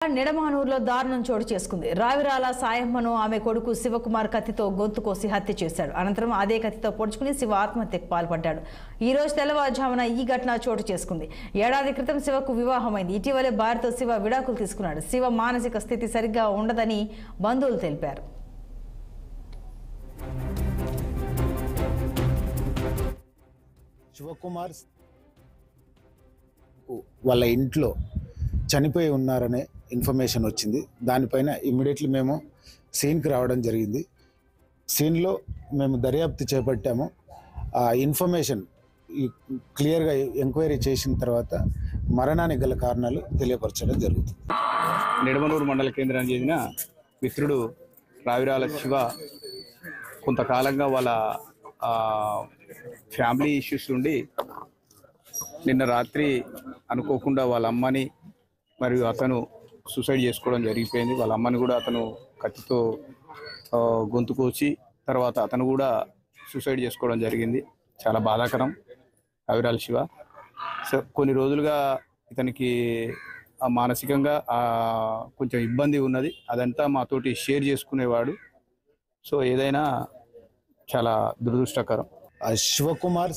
నిడమానూరులో దారుణం చోటు చేసుకుంది. రావిరాల సాయమ్మను ఆమె కొడుకు శివకుమార్ కత్తితో గొంతు కోసి హత్య చేశాడు. అనంతరం అదే కత్తితో పొడుచుకుని శివ ఆత్మహత్యకు పాల్పడ్డాడు. ఈ రోజు తెల్లవారుజామున ఈ ఘటన చోటు చేసుకుంది. ఏడాది క్రితం శివకు వివాహమైంది. ఇటీవలే భార్యతో శివ విడాకులు తీసుకున్నాడు. శివ మానసిక స్థితి సరిగ్గా ఉండదని బంధువులు తెలిపారు. శివకుమార్ వాళ్ళ ఇంట్లో చనిపోయి ఉన్నారనే ఇన్ఫర్మేషన్ వచ్చింది. దానిపైన ఇమ్మీడియట్లీ మేము సీన్కి రావడం జరిగింది. సీన్లో మేము దర్యాప్తు చేపట్టాము. ఆ ఇన్ఫర్మేషన్ క్లియర్గా ఎంక్వైరీ చేసిన తర్వాత మరణానికి గల కారణాలు తెలియపరచడం జరుగుతుంది. నిడమనూరు మండల కేంద్రానికి చెందిన మిత్రుడు రావిరాల శివ కొంతకాలంగా వాళ్ళ ఫ్యామిలీ ఇష్యూస్ ఉండి నిన్న రాత్రి అనుకోకుండా వాళ్ళ అమ్మని మరియు అతను సూసైడ్ చేసుకోవడం జరిగిపోయింది. వాళ్ళ అమ్మని కూడా అతను కత్తితో గొంతు కోసి తర్వాత అతను కూడా సూసైడ్ చేసుకోవడం జరిగింది. చాలా బాధాకరం. రావిరాల శివ కొన్ని రోజులుగా ఇతనికి మానసికంగా కొంచెం ఇబ్బంది ఉన్నది. అదంతా మాతోటి షేర్ చేసుకునేవాడు. సో ఏదైనా చాలా దురదృష్టకరం. శివకుమార్